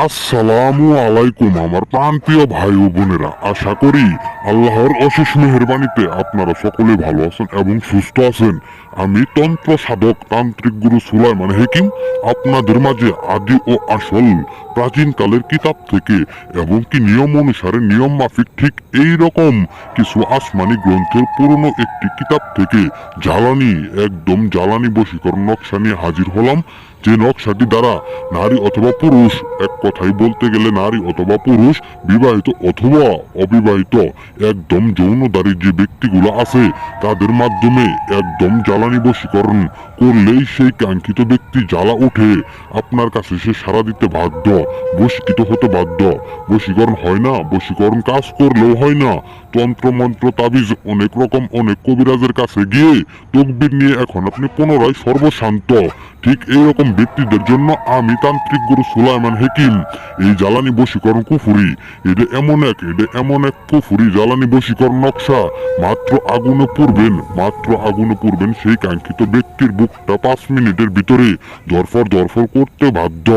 আসসালামু আলাইকুম আমার প্রাণপ্রিয় ভাই ও বোনেরা, আশা করি আল্লাহর অশেষ মেহেরবানিতে আপনারা সকলে ভালো আছেন এবং সুস্থ আছেন। আমি তন্ত্র সাধক তান্ত্রিক গুরু সুলাইমান হাকিম আপনাদের মাঝে আদি ও আসল প্রাচীন কালের কিতাব থেকে এবং কি নিয়ম অনুসারে নিয়ম মাফিক ঠিক এই রকম কিছু আসমানি গ্রন্থের পুরনো একটি কিতাব থেকে একদম জ্বালানি বশীকরণ নকশা নিয়ে হাজির হলাম। যে নকশাটি দ্বারা নারী অথবা পুরুষ, এক কথায় বলতে গেলে নারী অথবা পুরুষ, বিবাহিত অথবা অবিবাহিত, একদম যৌনদারী যে ব্যক্তিগুলো আছে তাদের মাধ্যমে একদম জ্বালানি বশীকরণ করলেই সেই কাঙ্ক্ষিত ব্যক্তি জ্বালা উঠে আপনার কাছে সে সাড়া দিতে বাধ্য, বশীকৃত হতে বাধ্য। বশীকরণ হয় না, বশীকরণ কাজ করলেও হয় না। তন্ত্র মন্ত্র তাবিজ অনেক রকম অনেক কবিরাজের কাছে গিয়ে তকবির নিয়ে এখন আপনি পুনরায় সর্বশান্ত। ঠিক এইরকম ব্যক্তিদের জন্য আমি তান্ত্রিক গুরু সুলাইমান হাকিম এই জ্বালানি বশীকরণ কুফুরি, এটা এমন এক কুফুরি জ্বালানি বশীকরণ নকশা। মাত্র আগুনে পুরবেন সেই কাঙ্ক্ষিত ব্যক্তির বুকটা 5 মিনিটের ভিতরে দরফর করতে বাধ্য।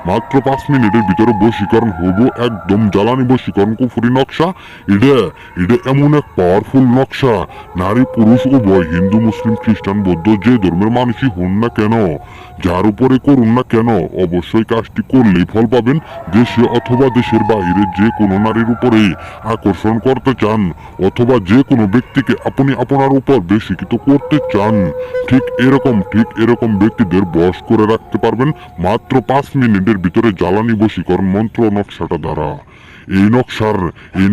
মাত্র 5 মিনিটের ভিতরে বশীকরণ হবো একদম জ্বালানি বশীকরণ কুফুরি নকশা। এটা এমন এক পাওয়ারফুল নকশা, নারী পুরুষ উভয়, হিন্দু মুসলিম খ্রিস্টান বৌদ্ধ যে ধর্মের মানুষই হন না কেন, যার উপরে করুন না কেন, অবশ্যই কাজটি করলেই ফল পাবেন। দেশে অথবা দেশের বাইরে যে কোনো নারীর উপরে আকর্ষণ করতে চান অথবা যে কোনো ব্যক্তিকে আপনি আপনার উপর বেশিকিত করতে চান, ঠিক এরকম ব্যক্তিদের বশ করে রাখতে পারবেন মাত্র 5 মিনিটের ভিতরে জ্বালানি বশীকরণ মন্ত্র নকশাটা দ্বারা। এই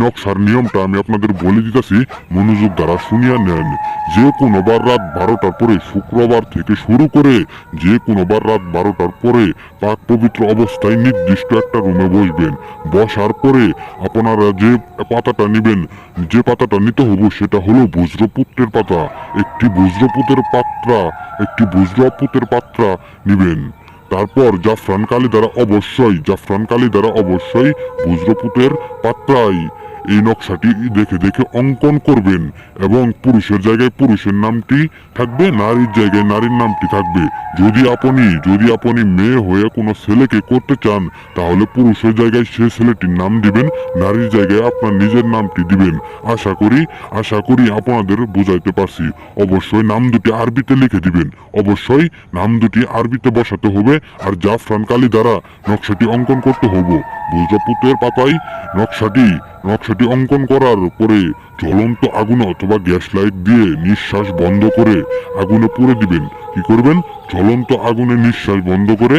নকশার নিয়মটা আমি আপনাদের বলে দিতেছি, মনোযোগ দ্বারা শুনিয়া নেন। যে কোনোবার রাত 12টার পরে, শুক্রবার থেকে শুরু করে যে কোনোবার রাত 12টার পরে পাক পবিত্র অবস্থায় নির্দিষ্ট একটা রুমে বসবেন। বসার পরে আপনারা যে পাতাটা নিবেন, যে পাতাটা নিতে হবে সেটা হলো বজ্রপুত্রের পাতা। একটি বজ্রপুত্রের পাত্রা নিবেন। তারপর জাফরান কালি দ্বারা অবশ্যই বজ্রপুতের পাত্রায় এই নকশাটি দেখে অঙ্কন করবেন এবং পুরুষের জায়গায় পুরুষের নামটি থাকবে, নারীর জায়গায় নারীর নামটি থাকবে। যদি আপনি মেয়ে হয়ে কোনো ছেলেকে করতে চান তাহলে পুরুষের জায়গায় সে ছেলেটির নাম দিবেন, নারীর জায়গায় আপনার নিজের নামটি দিবেন। আশা করি আপনাদের বুঝাইতে পারছি। অবশ্যই নাম দুটি আরবিতে লিখে দিবেন, অবশ্যই নাম দুটি আরবিতে বসাতে হবে। আর জাফরান কালি দ্বারা নকশাটি অঙ্কন করতে হবে। বজ্রপুত্রের পাতায় নকশাটি অঙ্কন করার পরে জ্বলন্ত আগুনে অথবা গ্যাস লাইট দিয়ে নিঃশ্বাস বন্ধ করে আগুনে পুড়ে দিবেন। কি করবেন? জ্বলন্ত আগুনে নিঃশ্বাস বন্ধ করে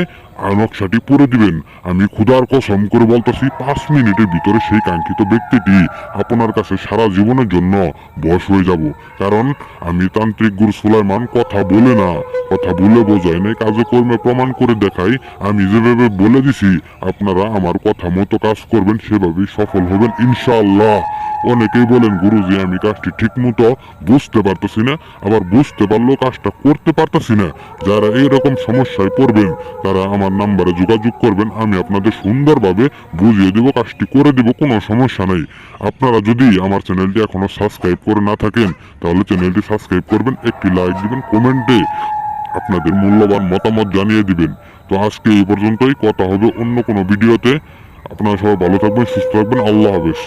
নকশাটি পুড়ে দিবেন। আমি খুদার কসম করে বলতেছি 5 মিনিটের ভিতরে সেই কাঙ্ক্ষিত ব্যক্তিটি আপনার কাছে সারা জীবনের জন্য বশ হয়ে যাব। কারণ আমি তান্ত্রিক গুরু সুলাইমান কথা বলে বোঝাই নাই, কাজে কর্মে প্রমাণ করে দেখাই। আমি যেভাবে বলে দিছি আপনারা আমার কথা মতো কাজ করবেন, সেভাবেই সফল হবেন ইনশাআল্লাহ। অনেকেই বলেন গুরুজি আমি কাজটি ঠিক মতো বুঝতে পারতেছি না, আবার বুঝতে পারলেও কাজটা করতে পারতেছি না। যারা এইরকম সমস্যায় পড়বেন তারা আমার নাম্বারে যোগাযোগ করবেন, আমি আপনাদের সুন্দরভাবে বুঝিয়ে দেব, কাজটি করে দেব, কোনো সমস্যা নাই। আপনারা যদি আমার চ্যানেলটি এখনো সাবস্ক্রাইব করে না থাকেন তাহলে চ্যানেলটি সাবস্ক্রাইব করবেন, একটি লাইক দিবেন, কমেন্টে আপনাদের মূল্যবান মতামত জানিয়ে দিবেন। তো আজকে এই পর্যন্তই, কথা হবে অন্য কোনো ভিডিওতে। আপনারা সবাই ভালো থাকবেন, সুস্থ থাকবেন। আল্লাহ হাফেজ।